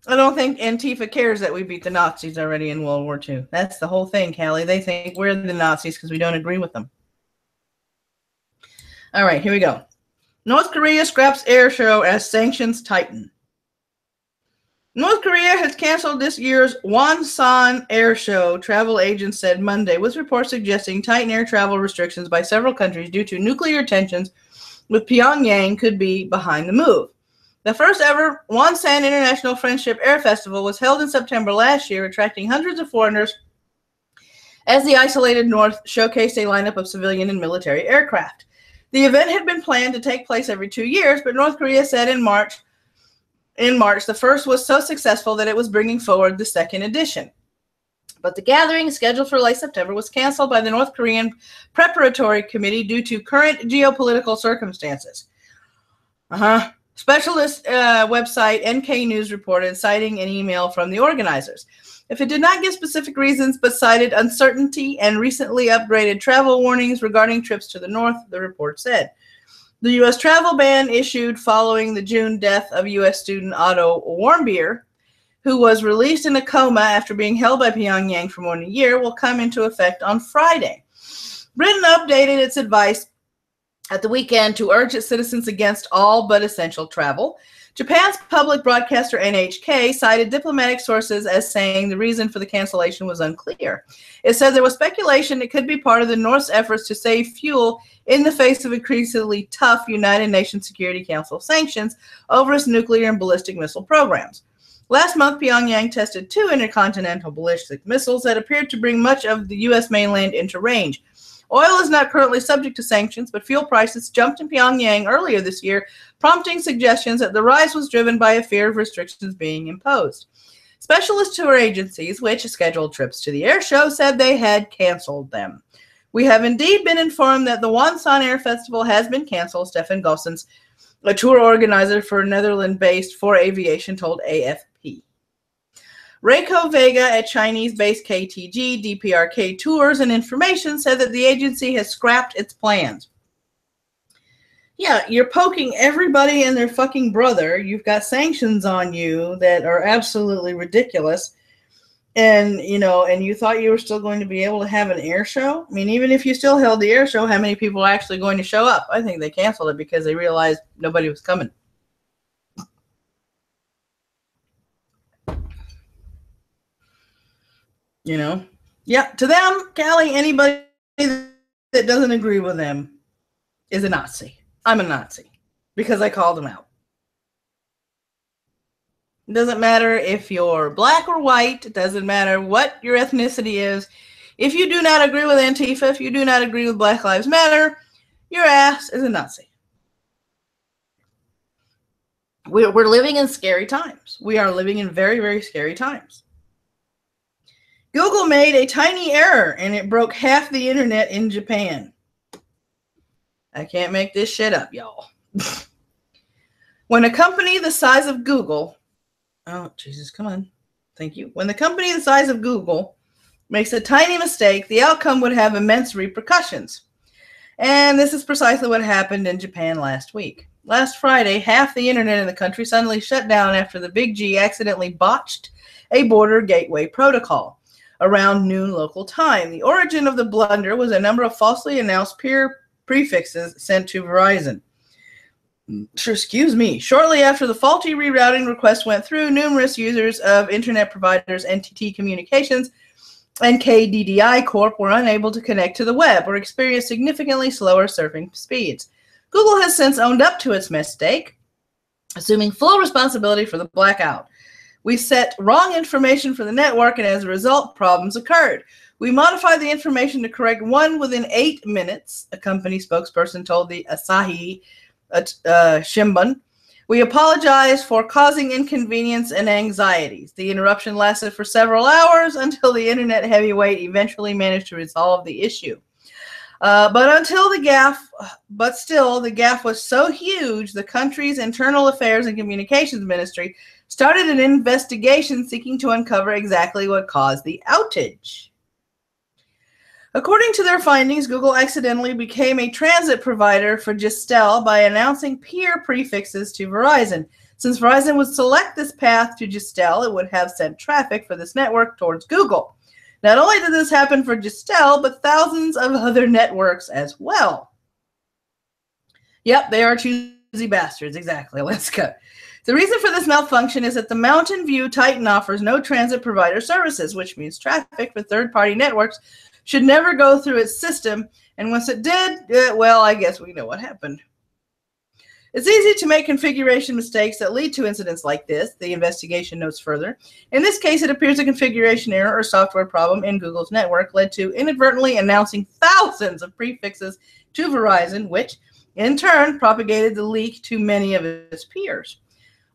I don't think Antifa cares that we beat the Nazis already in World War II. That's the whole thing, Callie. They think we're the Nazis because we don't agree with them. All right, here we go. North Korea scraps Airshow as sanctions tighten. North Korea has canceled this year's Wonsan Airshow, travel agents said Monday, with reports suggesting tightened air travel restrictions by several countries due to nuclear tensions, with Pyongyang could be behind the move. The first ever Wonsan International Friendship Air Festival was held in September last year, attracting hundreds of foreigners as the isolated North showcased a lineup of civilian and military aircraft. The event had been planned to take place every 2 years, but North Korea said in March, the first was so successful that it was bringing forward the second edition. But the gathering, scheduled for late September, was canceled by the North Korean Preparatory Committee due to current geopolitical circumstances. Specialist website NK News reported, citing an email from the organizers. If it did not give specific reasons, but cited uncertainty and recently upgraded travel warnings regarding trips to the north, the report said. The U.S. travel ban issued following the June death of U.S. student Otto Warmbier, who was released in a coma after being held by Pyongyang for more than a year, will come into effect on Friday. Britain updated its advice at the weekend to urge its citizens against all but essential travel. Japan's public broadcaster NHK cited diplomatic sources as saying the reason for the cancellation was unclear. It said there was speculation it could be part of the North's efforts to save fuel in the face of increasingly tough United Nations Security Council sanctions over its nuclear and ballistic missile programs. Last month, Pyongyang tested 2 intercontinental ballistic missiles that appeared to bring much of the U.S. mainland into range. Oil is not currently subject to sanctions, but fuel prices jumped in Pyongyang earlier this year, prompting suggestions that the rise was driven by a fear of restrictions being imposed. Specialist tour agencies, which scheduled trips to the Airshow, said they had canceled them. We have indeed been informed that the Wonsan Air Festival has been canceled, Stefan Gossens, a tour organizer for Netherlands-based For Aviation, told AFP. Reiko Vega at Chinese-based KTG DPRK Tours and Information said that the agency has scrapped its plans. Yeah, you're poking everybody and their fucking brother. You've got sanctions on you that are absolutely ridiculous. And, you know, and you thought you were still going to be able to have an air show? I mean, even if you still held the air show, how many people are actually going to show up? I think they canceled it because they realized nobody was coming. You know? Yeah, to them, Callie, anybody that doesn't agree with them is a Nazi. I'm a Nazi because I called them out. It doesn't matter if you're black or white. It doesn't matter what your ethnicity is. If you do not agree with Antifa, if you do not agree with Black Lives Matter, your ass is a Nazi. We're living in scary times. We are living in very, very scary times. Google made a tiny error and it broke half the internet in Japan. I can't make this shit up, y'all. When a company the size of Google, oh, Jesus, come on. Thank you. When the company the size of Google makes a tiny mistake, the outcome would have immense repercussions. And this is precisely what happened in Japan last week. Last Friday, half the internet in the country suddenly shut down after the Big G accidentally botched a border gateway protocol around noon local time. The origin of the blunder was a number of falsely announced peer prefixes sent to Verizon. Excuse me. Shortly after the faulty rerouting request went through, numerous users of internet providers NTT Communications and KDDI Corp were unable to connect to the web or experienced significantly slower surfing speeds. Google has since owned up to its mistake, assuming full responsibility for the blackout. We set wrong information for the network, and as a result, problems occurred. We modified the information to correct one within 8 minutes, a company spokesperson told the Asahi Shimbun. We apologize for causing inconvenience and anxieties. The interruption lasted for several hours until the internet heavyweight eventually managed to resolve the issue. But still, the gaffe was so huge, the country's Internal Affairs and Communications Ministry started an investigation seeking to uncover exactly what caused the outage. According to their findings, Google accidentally became a transit provider for Gistel by announcing peer prefixes to Verizon. Since Verizon would select this path to Gistel, it would have sent traffic for this network towards Google. Not only did this happen for Gistel, but thousands of other networks as well. Yep, they are choosy bastards. Exactly. Let's go. The reason for this malfunction is that the Mountain View Titan offers no transit provider services, which means traffic for third-party networks should never go through its system. And once it did, well, I guess we know what happened. It's easy to make configuration mistakes that lead to incidents like this, the investigation notes further. In this case, it appears a configuration error or software problem in Google's network led to inadvertently announcing thousands of prefixes to Verizon, which, in turn, propagated the leak to many of its peers.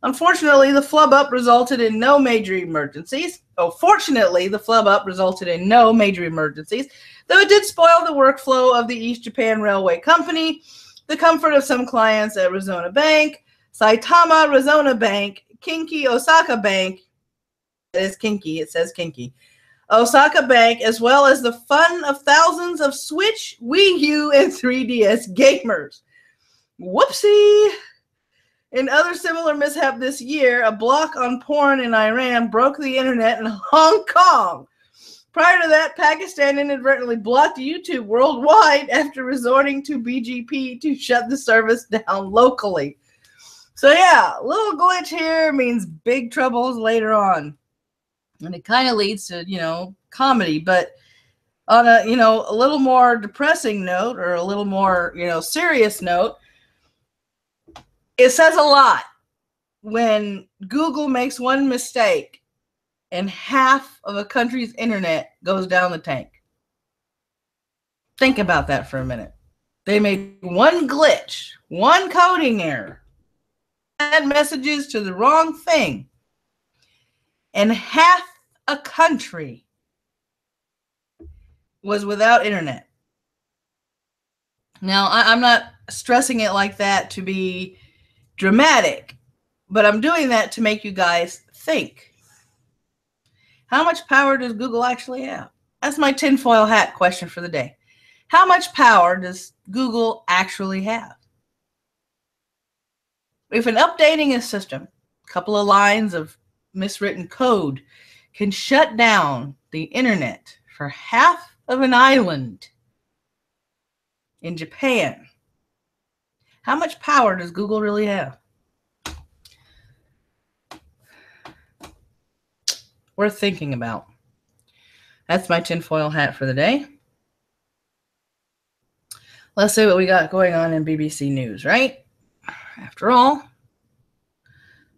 Unfortunately, the flub-up resulted in no major emergencies. Fortunately, the flub-up resulted in no major emergencies, though it did spoil the workflow of the East Japan Railway Company, the comfort of some clients at Resona Bank, Saitama Resona Bank, Kinki Osaka Bank, it is Kinki, it says Kinki, Osaka Bank, as well as the fun of thousands of Switch, Wii U, and 3DS gamers. Whoopsie. In other similar mishap this year, a block on porn in Iran broke the internet in Hong Kong. Prior to that, Pakistan inadvertently blocked YouTube worldwide after resorting to BGP to shut the service down locally. So yeah, a little glitch here means big troubles later on. And it kind of leads to, comedy, but on a, a little more depressing note or a little more, serious note, it says a lot when Google makes one mistake and half of a country's internet goes down the tank. Think about that for a minute. They made one glitch, one coding error, sent messages to the wrong thing, and half a country was without internet. Now, I'm not stressing it like that to be dramatic, but I'm doing that to make you guys think. How much power does Google actually have? That's my tinfoil hat question for the day. How much power does Google actually have? If an updating a system, a couple of lines of miswritten code can shut down the internet for half of an island in Japan, how much power does Google really have? Worth thinking about. That's my tinfoil hat for the day. Let's see what we got going on in BBC News, right? After all,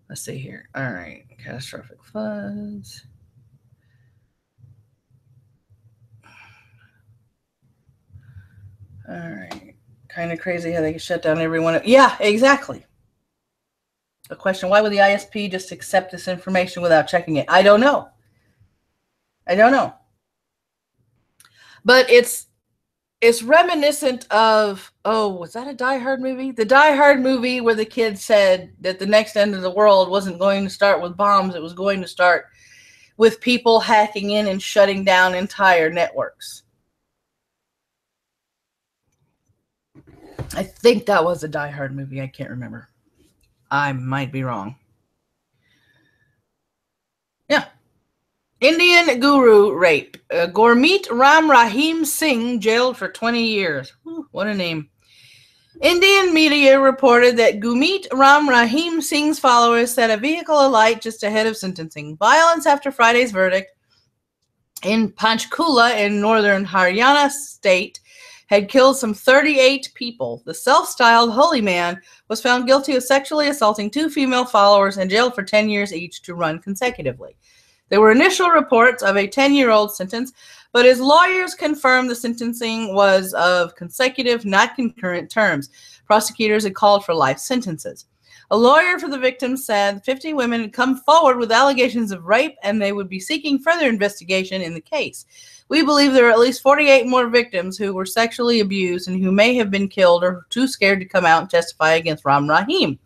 let's see here. All right, catastrophic floods. All right, kind of crazy how they can shut down everyone. Yeah, exactly. The question, why would the ISP just accept this information without checking it? I don't know. But it's reminiscent of, was that a Die Hard movie? The Die Hard movie where the kid said that the next end of the world wasn't going to start with bombs. It was going to start with people hacking in and shutting down entire networks. I think that was a Die Hard movie. I can't remember. I might be wrong. Yeah. Indian guru rape. Gurmeet Ram Rahim Singh jailed for 20 years. Ooh, what a name. Indian media reported that Gurmeet Ram Rahim Singh's followers set a vehicle alight just ahead of sentencing. Violence after Friday's verdict in Panchkula in northern Haryana state had killed some 38 people. The self-styled holy man was found guilty of sexually assaulting 2 female followers and jailed for 10 years each to run consecutively. There were initial reports of a 10-year-old sentence, but his lawyers confirmed the sentencing was of consecutive, not concurrent terms. Prosecutors had called for life sentences. A lawyer for the victims said 50 women had come forward with allegations of rape, and they would be seeking further investigation in the case. We believe there are at least 48 more victims who were sexually abused and who may have been killed or too scared to come out and testify against Ram Rahim.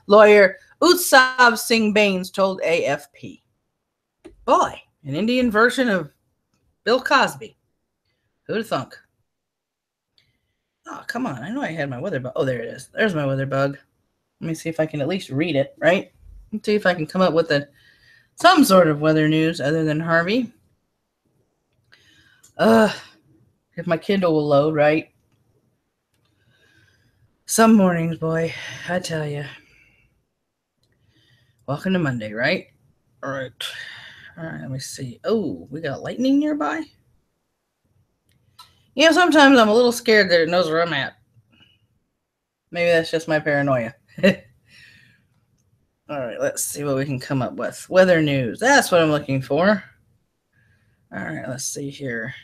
Lawyer Utsav Singh Bains told AFP. Boy, an Indian version of Bill Cosby. Who'd have thunk? Oh, come on. I know I had my weather bug. Oh, there it is. There's my weather bug. Let me see if I can at least read it, right? Let's see if I can come up with some sort of weather news other than Harvey. If my Kindle will load, right? Some mornings, boy, I tell you. Welcome to Monday, right? All right, let me see. Oh, we got lightning nearby? Sometimes I'm a little scared that it knows where I'm at. Maybe that's just my paranoia. All right, let's see what we can come up with. Weather news. That's what I'm looking for. All right, let's see here.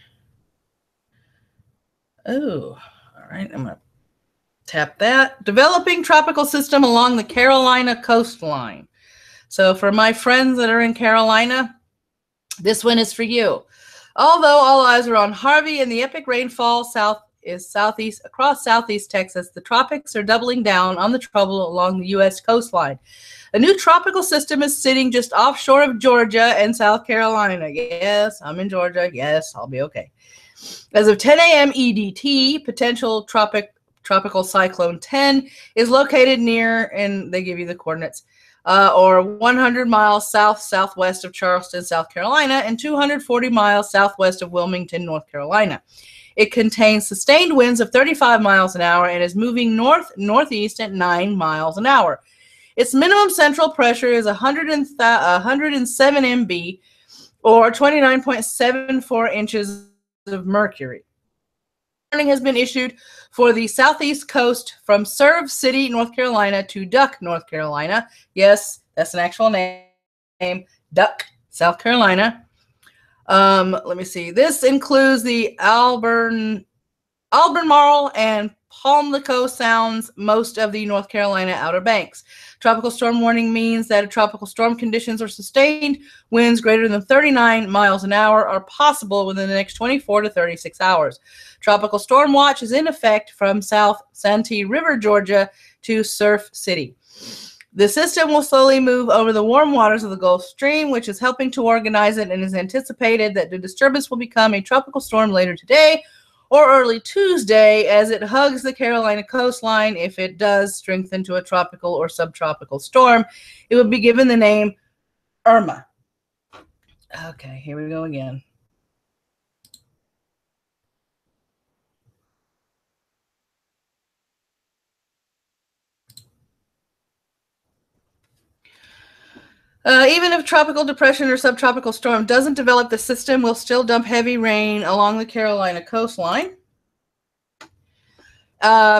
Oh, all right. I'm going to tap that. Developing tropical system along the Carolina coastline. So for my friends that are in Carolina, this one is for you. Although all eyes are on Harvey and the epic rainfall across southeast Texas, the tropics are doubling down on the trouble along the U.S. coastline. A new tropical system is sitting just offshore of Georgia and South Carolina. Yes, I'm in Georgia. Yes, I'll be okay. As of 10 a.m. EDT, potential Tropical Cyclone 10 is located near, and they give you the coordinates, or 100 miles southwest of Charleston, South Carolina, and 240 miles southwest of Wilmington, North Carolina. It contains sustained winds of 35 miles an hour and is moving northeast at 9 miles an hour. Its minimum central pressure is 107 MB, or 29.74 inches of mercury. Warning has been issued for the southeast coast from Serve City, North Carolina to Duck, North Carolina. Yes, that's an actual name. Duck, South Carolina. Let me see. This includes the Albemarle and Pamlico Sounds, most of the North Carolina Outer Banks. Tropical storm warning means that tropical storm conditions or sustained winds greater than 39 miles an hour are possible within the next 24 to 36 hours. Tropical storm watch is in effect from South Santee River, Georgia to Surf City. The system will slowly move over the warm waters of the Gulf Stream, which is helping to organize it, and is anticipated that the disturbance will become a tropical storm later today or early Tuesday as it hugs the Carolina coastline. If it does strengthen to a tropical or subtropical storm, it will be given the name Irma. Okay, here we go again. Even if tropical depression or subtropical storm doesn't develop, the system will still dump heavy rain along the Carolina coastline.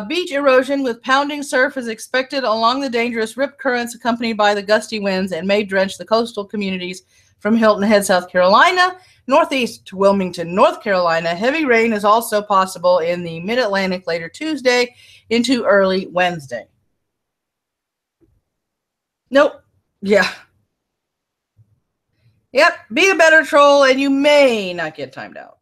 Beach erosion with pounding surf is expected along the dangerous rip currents accompanied by the gusty winds and may drench the coastal communities from Hilton Head, South Carolina, northeast to Wilmington, North Carolina. Heavy rain is also possible in the mid-Atlantic later Tuesday into early Wednesday. Nope. Yeah. Yep, be a better troll and you may not get timed out.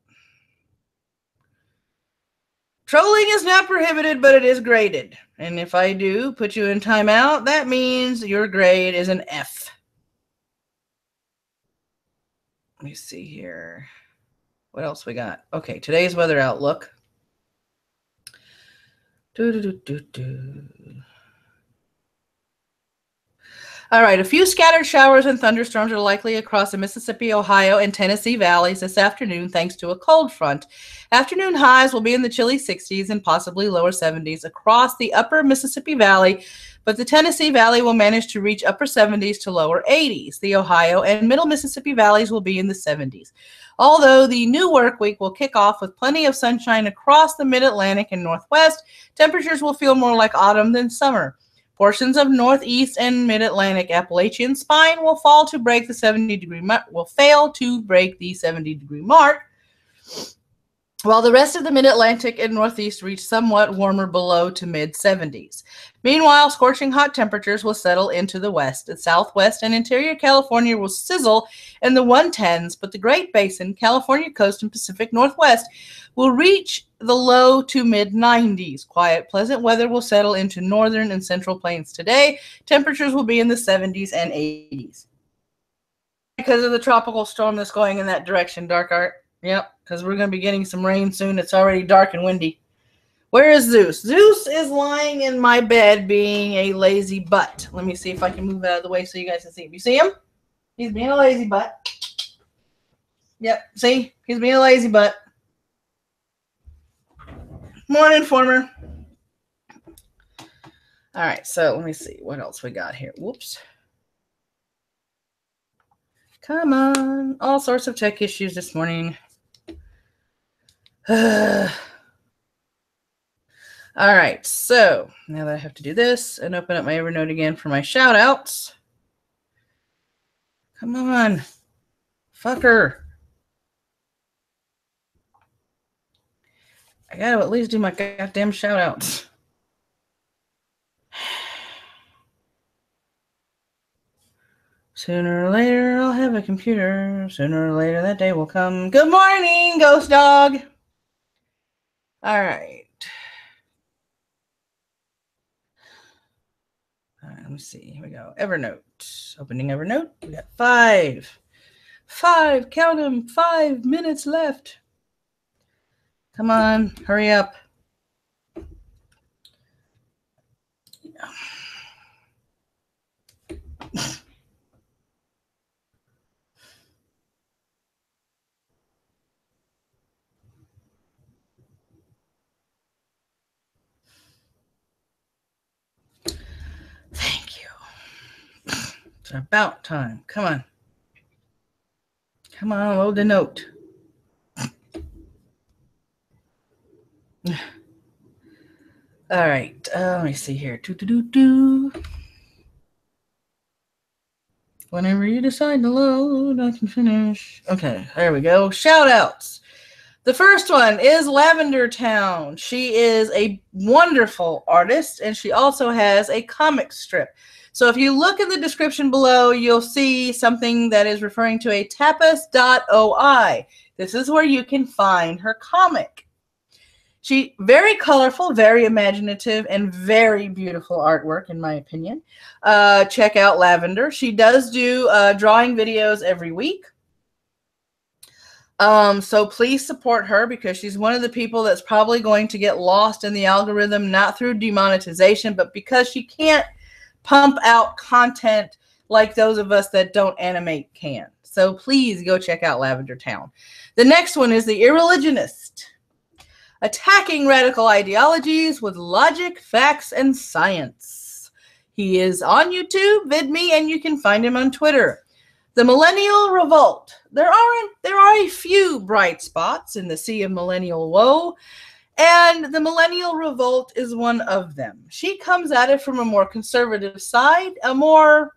Trolling is not prohibited, but it is graded. And if I do put you in timeout, that means your grade is an F. Let me see here. What else we got? Okay, today's weather outlook. All right, a few scattered showers and thunderstorms are likely across the Mississippi, Ohio, and Tennessee valleys this afternoon thanks to a cold front. Afternoon highs will be in the chilly 60s and possibly lower 70s across the upper Mississippi Valley, but the Tennessee Valley will manage to reach upper 70s to lower 80s. The Ohio and middle Mississippi valleys will be in the 70s. Although the new work week will kick off with plenty of sunshine across the mid-Atlantic and Northwest, temperatures will feel more like autumn than summer. Portions of Northeast and Mid-Atlantic Appalachian spine will fail to break the 70-degree mark, while the rest of the Mid-Atlantic and Northeast reach somewhat warmer below to mid-70s. Meanwhile, scorching hot temperatures will settle into the west. The southwest and interior California will sizzle in the 110s, but the Great Basin, California coast, and Pacific Northwest will reach the low to mid-90s. Quiet, pleasant weather will settle into northern and central plains today. Temperatures will be in the 70s and 80s. Because of the tropical storm that's going in that direction, Dark Art. Yep, because we're going to be getting some rain soon. It's already dark and windy. Where is Zeus? Zeus is lying in my bed being a lazy butt. Let me see if I can move out of the way so you guys can see him. You see him? He's being a lazy butt. Yep, see? He's being a lazy butt. Morning, Former. All right, so let me see what else we got here. Whoops. Come on. All sorts of tech issues this morning. All right, so now that I have to do this and open up my Evernote again for my shout outs. Come on, fucker. I gotta at least do my goddamn shout outs. Sooner or later, I'll have a computer. Sooner or later, that day will come. Good morning, Ghost Dog. All right. All right, let me see. Here we go. Evernote. Opening Evernote. We got 5, count them, 5 minutes left. Come on, hurry up. Thank you. It's about time. Come on. Come on, load the note. All right. Let me see here. Whenever you decide to load, I can finish. Okay, there we go. Shout outs. The first one is Lavender Town. She is a wonderful artist, and she also has a comic strip. So if you look in the description below, you'll see something that is referring to a tapas.oi. This is where you can find her comic. She very colorful, very imaginative, and very beautiful artwork, in my opinion. Check out Lavender. She does do drawing videos every week. So please support her, because she's one of the people that's probably going to get lost in the algorithm, not through demonetization, but because she can't pump out content like those of us that don't animate can. So please go check out Lavender Town. The next one is the Irreligionist, attacking radical ideologies with logic, facts, and science. He is on YouTube, VidMe, and you can find him on Twitter. The Millennial Revolt. There are a few bright spots in the sea of millennial woe, and the Millennial Revolt is one of them. She comes at it from a more conservative side, a more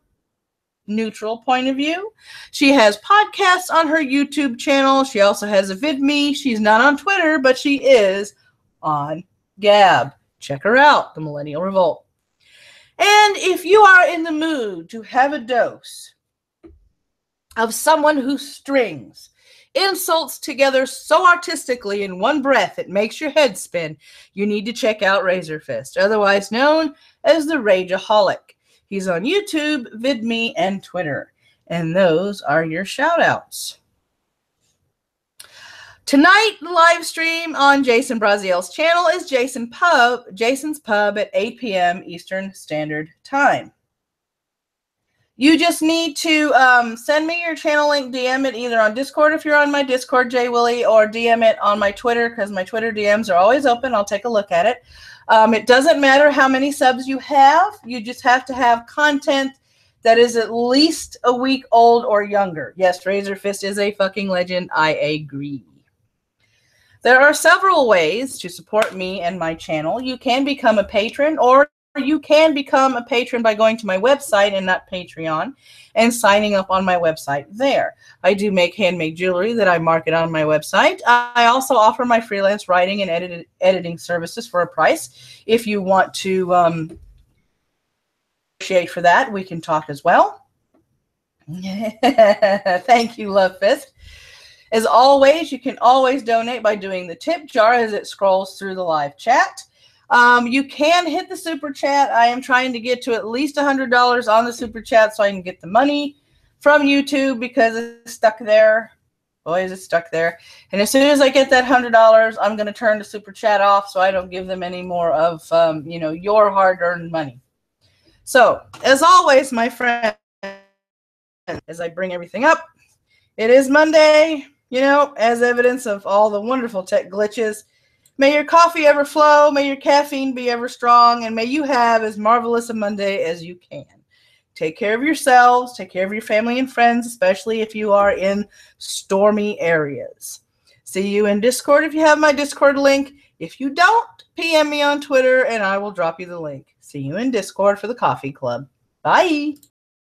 neutral point of view. She has podcasts on her YouTube channel. She also has a VidMe. She's not on Twitter, but she is on Gab. Check her out, the Millennial Revolt. And if you are in the mood to have a dose of someone who strings insults together so artistically in one breath it makes your head spin, you need to check out Razorfist, otherwise known as the Rageaholic. He's on YouTube, VidMe, and Twitter. And those are your shout-outs. Tonight, the live stream on Jasan Brazeal's channel is Jason's Pub at 8 p.m. Eastern Standard Time. You just need to send me your channel link, DM it either on Discord if you're on my Discord, J Willie, or DM it on my Twitter, because my Twitter DMs are always open. I'll take a look at it. It doesn't matter how many subs you have. You just have to have content that is at least a week old or younger. Yes, Razorfist is a fucking legend. I agree. There are several ways to support me and my channel. You can become a patron, or you can become a patron by going to my website and not Patreon and signing up on my website there. I do make handmade jewelry that I market on my website. I also offer my freelance writing and editing services for a price. If you want to negotiate for that, we can talk as well. Thank you, Love Fist. As always, you can always donate by doing the tip jar as it scrolls through the live chat. You can hit the super chat. I am trying to get to at least $100 on the super chat so I can get the money from YouTube, because it's stuck there. Boy, is it stuck there. And as soon as I get that $100, I'm going to turn the super chat off so I don't give them any more of, your hard-earned money. So, as always, my friend, as I bring everything up, it is Monday, as evidence of all the wonderful tech glitches. May your coffee ever flow, may your caffeine be ever strong, and may you have as marvelous a Monday as you can. Take care of yourselves, take care of your family and friends, especially if you are in stormy areas. See you in Discord if you have my Discord link. If you don't, PM me on Twitter and I will drop you the link. See you in Discord for the coffee club. Bye.